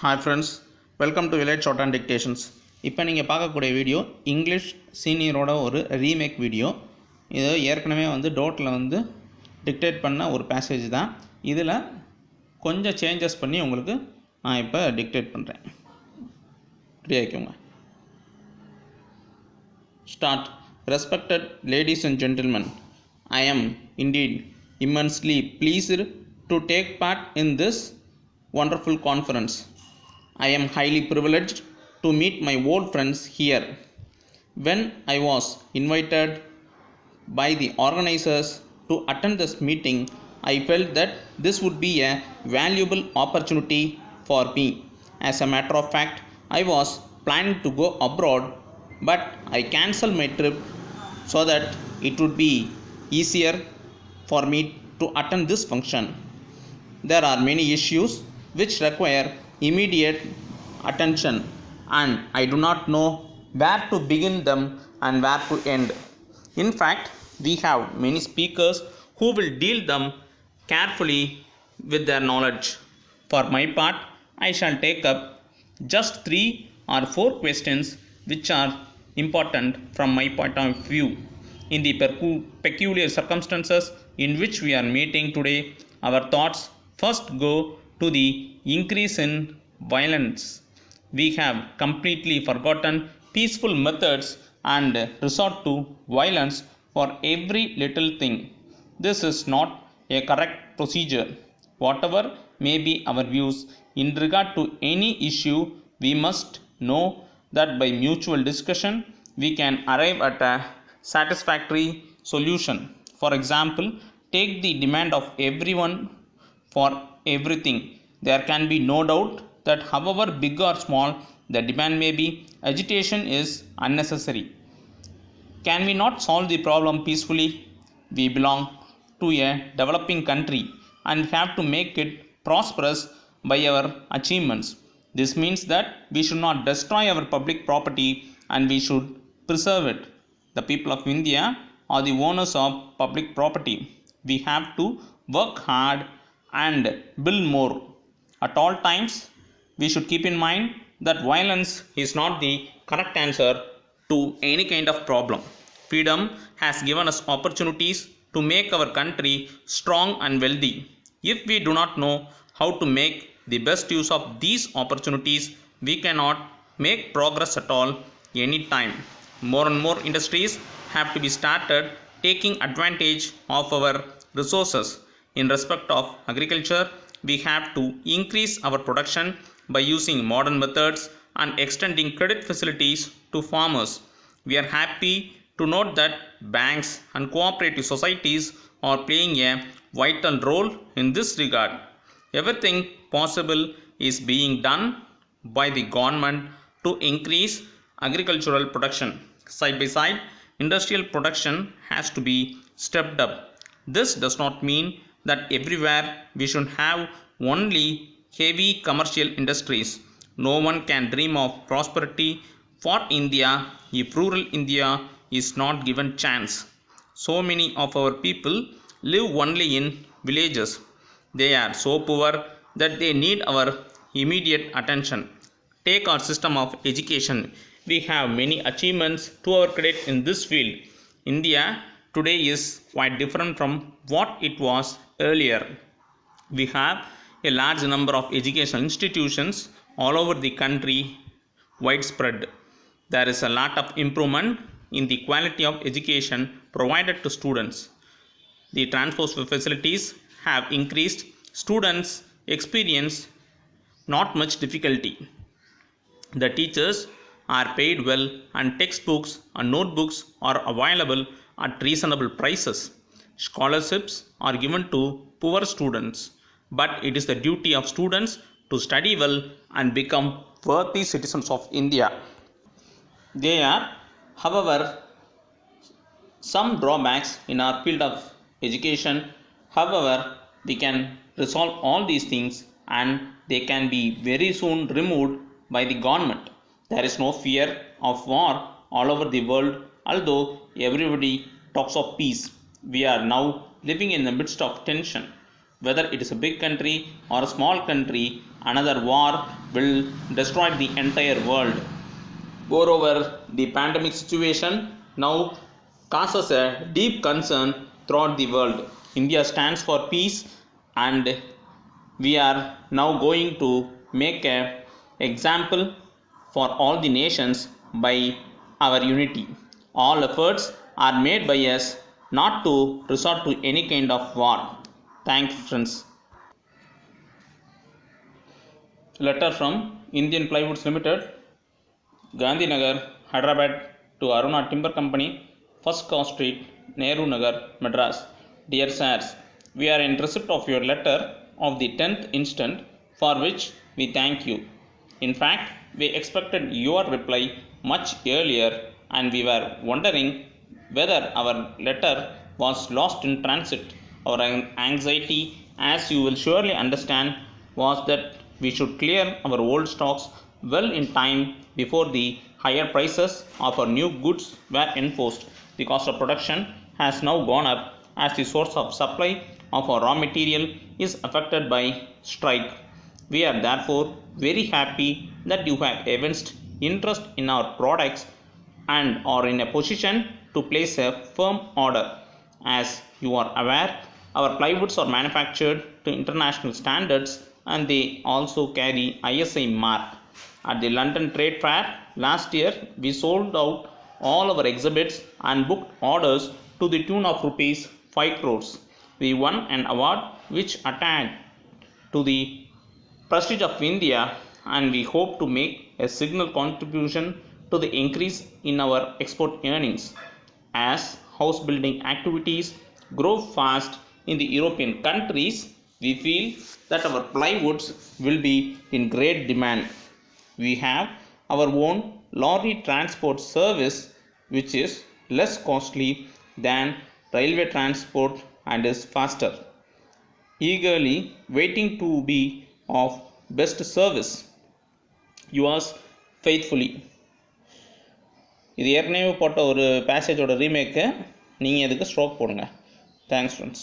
Hi friends, welcome to Village Short and Dictations. இப்போ நீங்கள் பார்க்கக்கூடிய வீடியோ இங்கிலீஷ் சீனியரோட ஒரு ரீமேக் வீடியோ. இது ஏற்கனவே டோட்டில் டிக்டேட் பண்ண ஒரு பேசேஜ் தான். இதில் கொஞ்சம் சேஞ்சஸ் பண்ணி உங்களுக்கு நான் இப்போ டிக்டேட் பண்ணுறேன். Ready ஆகிக்கோங்க. Start. Respected ladies and gentlemen, I am indeed immensely pleased to take part in this wonderful conference. I am highly privileged to meet my old friends here. When I was invited by the organizers to attend this meeting, I felt that this would be a valuable opportunity for me. As a matter of fact, I was planning to go abroad, but I cancelled my trip so that it would be easier for me to attend this function. There are many issues which require immediate attention, and I do not know where to begin them and where to end. In fact, we have many speakers who will deal them carefully with their knowledge. For my part, I shall take up just 3 or 4 questions which are important from my point of view. In the peculiar circumstances in which we are meeting today, our thoughts first go to the increase in violence. We have completely forgotten peaceful methods and resort to violence for every little thing. This is not a correct procedure. Whatever may be our views in regard to any issue, we must know that by mutual discussion we can arrive at a satisfactory solution. For example, take the demand of everyone for everything. There can be no doubt that however big or small the demand may be, agitation is unnecessary. Can we not solve the problem peacefully? We belong to a developing country and have to make it prosperous by our achievements. This means that we should not destroy our public property and we should preserve it. The people of India are the owners of public property. We have to work hard and build more. At all times, we should keep in mind that violence is not the correct answer to any kind of problem. Freedom has given us opportunities to make our country strong and wealthy. If we do not know how to make the best use of these opportunities, we cannot make progress at all any time. More and more industries have to be started taking advantage of our resources. In respect of agriculture, we have to increase our production by using modern methods and extending credit facilities to farmers. We are happy to note that banks and cooperative societies are playing a vital role in this regard. Everything possible is being done by the government to increase agricultural production. Side by side, industrial production has to be stepped up. This does not mean that everywhere we should have only heavy commercial industries. No one can dream of prosperity for India if rural India is not given chance. So many of our people live only in villages. They are so poor that they need our immediate attention. Take our system of education. We have many achievements to our credit in this field. India today is quite different from what it was earlier. We have a large number of educational institutions all over the country, widespread. There is a lot of improvement in the quality of education provided to students. The transport facilities have increased. Students experience not much difficulty. The teachers are paid well and textbooks and notebooks are available at reasonable prices. Scholarships are given to poor students, but it is the duty of students to study well and become worthy citizens of India. There are, however, some drawbacks in our field of education. However, we can resolve all these things and they can be very soon removed by the government. There is no fear of war all over the world, although everybody talks of peace. We are now living in the midst of tension. Whether it is a big country or a small country, another war will destroy the entire world. Moreover, the pandemic situation now causes a deep concern throughout the world. India stands for peace, and we are now going to make an example for all the nations by our unity. All efforts are made by us not to resort to any kind of war. Thanks, friends. Letter from Indian Plywoods Limited, Gandhinagar, Hyderabad, to Aruna Timber Company, First Cross Street, Nehru Nagar, Madras. Dear sirs, we are in receipt of your letter of the 10th instant, for which we thank you. In fact, we expected your reply much earlier, and we were wondering whether our letter was lost in transit. Our anxiety, as you will surely understand, was that we should clear our old stocks well in time before the higher prices of our new goods were enforced. The cost of production has now gone up as the source of supply of our raw material is affected by strike. We are therefore very happy that you have evinced interest in our products and are in a position to place a firm order. As you are aware, our plywoods are manufactured to international standards, and they also carry ISI mark. At the London Trade Fair last year, we sold out all our exhibits and booked orders to the tune of rupees 5 crores. We won an award which attached to the prestige of India, and we hope to make a signal contribution to the increase in our export earnings. As house building activities grow fast in the European countries, we feel that our plywoods will be in great demand. We have our own lorry transport service, which is less costly than railway transport and is faster. Eagerly waiting to be of best service. Yours faithfully. இது ஏற்கனவே போட்ட ஒரு பேசேஜோட remake. நீங்கள் இதுக்கு stroke போடுங்க. Thanks friends.